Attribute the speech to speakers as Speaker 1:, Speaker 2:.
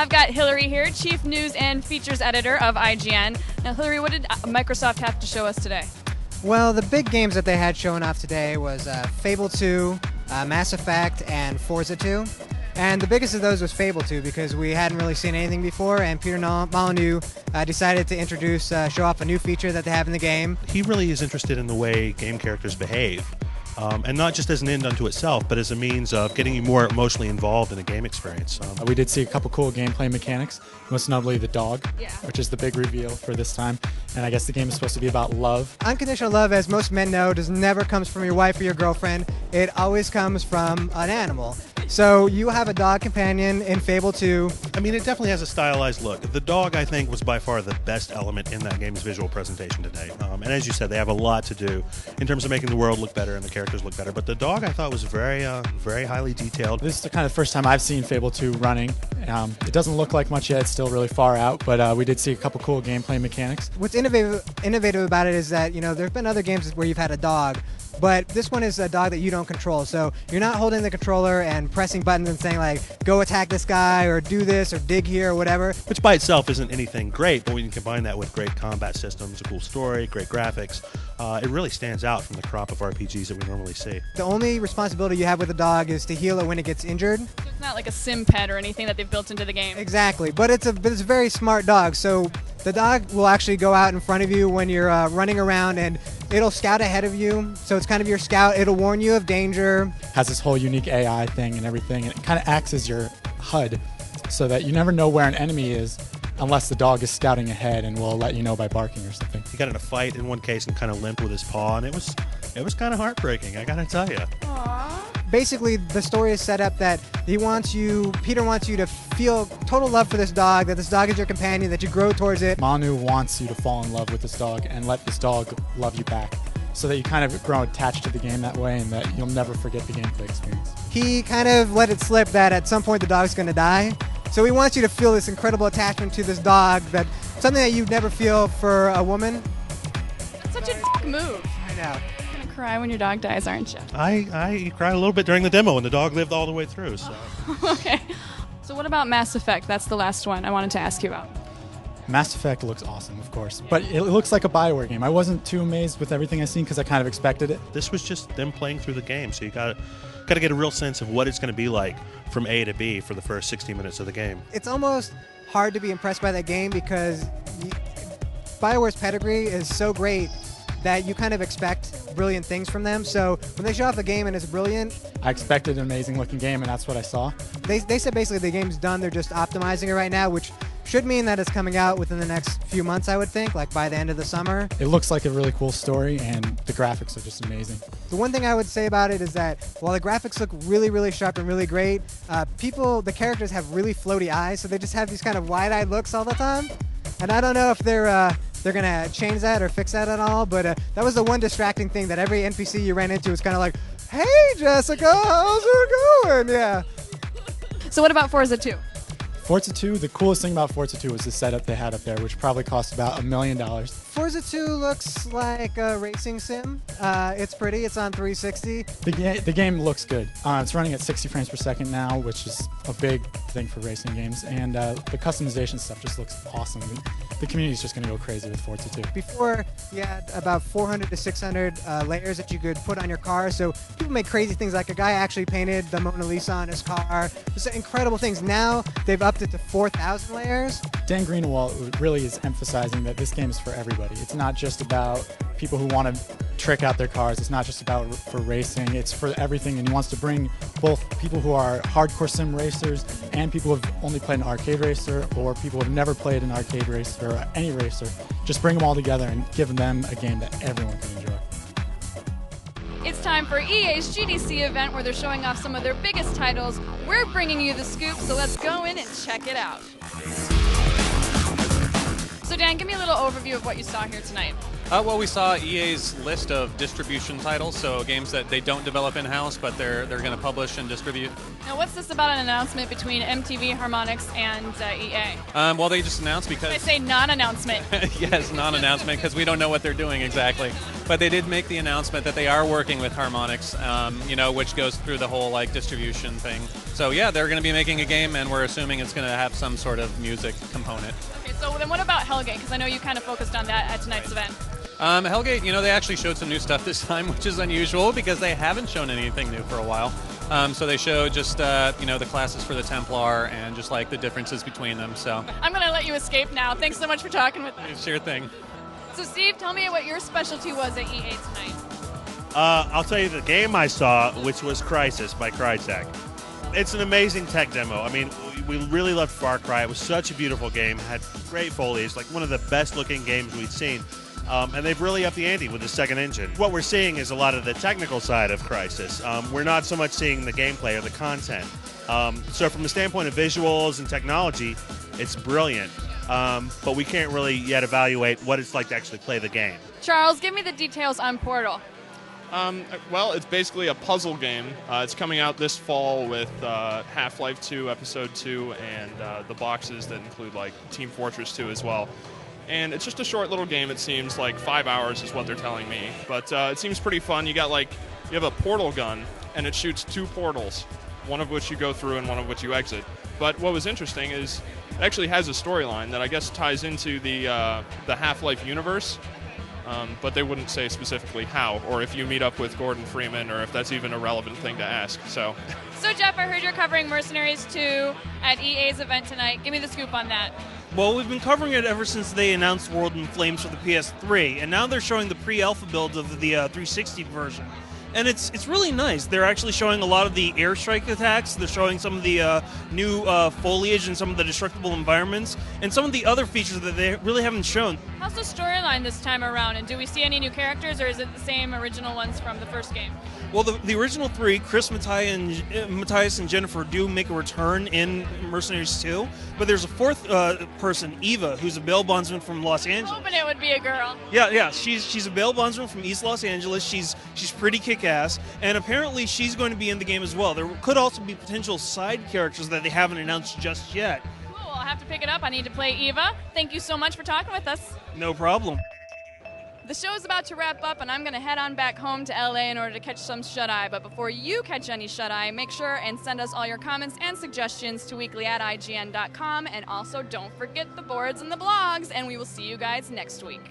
Speaker 1: I've got Hillary here, Chief News and Features Editor of IGN. Now, Hillary, what did Microsoft have to show us today?
Speaker 2: Well, the big games that they had showing off today was Fable 2, Mass Effect, and Forza 2. And the biggest of those was Fable 2 because we hadn't really seen anything before, and Peter Molyneux decided to show off a new feature that they have in the game.
Speaker 3: He really is interested in the way game characters behave. And not just as an end unto itself, but as a means of getting you more emotionally involved in a game experience.
Speaker 4: We did see a couple cool gameplay mechanics, most notably the dog, which is the big reveal for this time. And I guess the game is supposed to be about love.
Speaker 2: Unconditional love, as most men know, never comes from your wife or your girlfriend. It always comes from an animal. So you have a dog companion in Fable 2.
Speaker 3: I mean, it definitely has a stylized look. The dog, I think, was by far the best element in that game's visual presentation today. And as you said, they have a lot to do in terms of making the world look better and the characters look better. But the dog, I thought, was very highly detailed.
Speaker 4: This is the kind of first time I've seen Fable 2 running. It doesn't look like much yet. It's still really far out, but we did see a couple cool gameplay mechanics.
Speaker 2: What's innovative about it is that, there have been other games where you've had a dog, but this one is a dog that you don't control. So you're not holding the controller and pressing buttons and saying, like, go attack this guy or do this or dig here or whatever.
Speaker 3: Which by itself isn't anything great, but when you combine that with great combat systems, a cool story, great graphics, it really stands out from the crop of RPGs that we normally see.
Speaker 2: The only responsibility you have with a dog is to heal it when it gets injured.
Speaker 1: So it's not like a sim pet or anything that they've built into the game.
Speaker 2: Exactly, but it's a very smart dog. So the dog will actually go out in front of you when you're running around, and it'll scout ahead of you. So it's kind of your scout. It'll warn you of danger.
Speaker 4: Has this whole unique AI thing and everything, and it kind of acts as your HUD so that you never know where an enemy is unless the dog is scouting ahead and will let you know by barking or something.
Speaker 3: He got in a fight in one case and kind of limped with his paw, and it was kind of heartbreaking, I gotta tell you.
Speaker 2: Basically, the story is set up that Peter wants you to feel total love for this dog, that this dog is your companion, that you grow towards it.
Speaker 4: Molyneux wants you to fall in love with this dog and let this dog love you back, so that you kind of grow attached to the game that way and that you'll never forget the gameplay experience.
Speaker 2: He kind of let it slip that at some point the dog's going to die. So he wants you to feel this incredible attachment to this dog, that something that you'd never feel for a woman.
Speaker 1: That's such a move.
Speaker 2: I know.
Speaker 1: You're going to cry when your dog dies, aren't you?
Speaker 3: I cried a little bit during the demo, and the dog lived all the way through. So.
Speaker 1: Okay. So what about Mass Effect? That's the last one I wanted to ask you about.
Speaker 4: Mass Effect looks awesome, of course, but it looks like a BioWare game. I wasn't too amazed with everything I've seen because I kind of expected it.
Speaker 3: This was just them playing through the game, so you got to get a real sense of what it's going to be like from A to B for the first 60 minutes of the game.
Speaker 2: It's almost hard to be impressed by that game because BioWare's pedigree is so great that you kind of expect brilliant things from them. So when they show off a game and it's brilliant,
Speaker 4: I expected an amazing looking game, and that's what I saw.
Speaker 2: They said basically the game's done. They're just optimizing it right now, which should mean that it's coming out within the next few months, I would think, like by the end of the summer.
Speaker 4: It looks like a really cool story, and the graphics are just amazing.
Speaker 2: The one thing I would say about it is that while the graphics look really, really sharp and really great, the characters have really floaty eyes, so they just have these kind of wide-eyed looks all the time. And I don't know if they're going to change that or fix that at all, but that was the one distracting thing that every NPC you ran into was kind of like, hey, Jessica, how's it going? Yeah.
Speaker 1: So what about Forza 2?
Speaker 4: Forza 2, the coolest thing about Forza 2 was the setup they had up there, which probably cost about $1 million.
Speaker 2: Forza 2 looks like a racing sim. It's pretty. It's on 360.
Speaker 4: The game looks good. It's running at 60 frames per second now, which is a big thing for racing games. And the customization stuff just looks awesome. The community is just going to go crazy with Forza 2.
Speaker 2: Before, you had about 400 to 600 layers that you could put on your car. So people make crazy things. Like a guy actually painted the Mona Lisa on his car. Just incredible things. Now they've upped it to 4,000 layers.
Speaker 4: Dan Greenawalt really is emphasizing that this game is for everybody. It's not just about people who want to trick out their cars. It's not just about for racing. It's for everything, and he wants to bring both people who are hardcore sim racers and people who have only played an arcade racer or people who have never played an arcade racer or any racer. Just bring them all together and give them a game that everyone can enjoy.
Speaker 1: It's time for EA's GDC event where they're showing off some of their biggest titles. We're bringing you the scoop, so let's go in and check it out. So Dan, give me a little overview of what you saw here tonight.
Speaker 5: Well, we saw EA's list of distribution titles, so games that they don't develop in-house, but they're going to publish and distribute.
Speaker 1: Now, what's this about an announcement between MTV, Harmonix, and EA?
Speaker 5: Well, they just announced because...
Speaker 1: I say non-announcement.
Speaker 5: Yes, non-announcement, because we don't know what they're doing exactly. But they did make the announcement that they are working with Harmonix, which goes through the whole distribution thing. So yeah, they're going to be making a game, and we're assuming it's going to have some sort of music component.
Speaker 1: Okay, so then what about Hellgate? Because I know you kind of focused on that at tonight's event.
Speaker 5: Hellgate, they actually showed some new stuff this time, which is unusual because they haven't shown anything new for a while. So they showed just, the classes for the Templar and just the differences between them. So
Speaker 1: I'm going to let you escape now. Thanks so much for talking with me.
Speaker 5: Sure thing.
Speaker 1: So Steve, tell me what your specialty was at EA tonight.
Speaker 3: I'll tell you the game I saw, which was Crysis by Crytek. It's an amazing tech demo. I mean, we really loved Far Cry. It was such a beautiful game, had great foliage, one of the best looking games we'd seen. And they've really upped the ante with the second engine. What we're seeing is a lot of the technical side of Crysis. We're not so much seeing the gameplay or the content. So from the standpoint of visuals and technology, it's brilliant. But we can't really yet evaluate what it's like to actually play the game.
Speaker 1: Charles, give me the details on Portal.
Speaker 6: Well, it's basically a puzzle game. It's coming out this fall with Half-Life 2 Episode 2 and the boxes that include Team Fortress 2 as well. And it's just a short little game. It seems 5 hours is what they're telling me, but it seems pretty fun. You got you have a portal gun, and it shoots 2 portals, one of which you go through and one of which you exit. But what was interesting is it actually has a storyline that I guess ties into the Half-Life universe. But they wouldn't say specifically how, or if you meet up with Gordon Freeman, or if that's even a relevant thing to ask. So
Speaker 1: Jeff, I heard you're covering Mercenaries 2 at EA's event tonight. Give me the scoop on that.
Speaker 7: Well, we've been covering it ever since they announced World in Flames for the PS3, and now they're showing the pre-alpha build of the 360 version. And it's really nice. They're actually showing a lot of the airstrike attacks. They're showing some of the new foliage and some of the destructible environments, and some of the other features that they really haven't shown.
Speaker 1: How's the storyline this time around, and do we see any new characters, or is it the same original ones from the first game?
Speaker 7: Well, the original 3, Chris, Matthias, and Jennifer do make a return in Mercenaries 2, but there's a 4th person, Eva, who's a bail bondsman from Los Angeles.
Speaker 1: I was hoping it would be a girl.
Speaker 7: Yeah, she's a bail bondsman from East Los Angeles. She's pretty kick-ass, and apparently she's going to be in the game as well. There could also be potential side characters that they haven't announced just yet.
Speaker 1: Cool, I'll have to pick it up. I need to play Eva. Thank you so much for talking with us.
Speaker 7: No problem.
Speaker 1: The show's about to wrap up, and I'm going to head on back home to LA in order to catch some shut-eye. But before you catch any shut-eye, make sure and send us all your comments and suggestions to weekly@ign.com. And also, don't forget the boards and the blogs, and we will see you guys next week.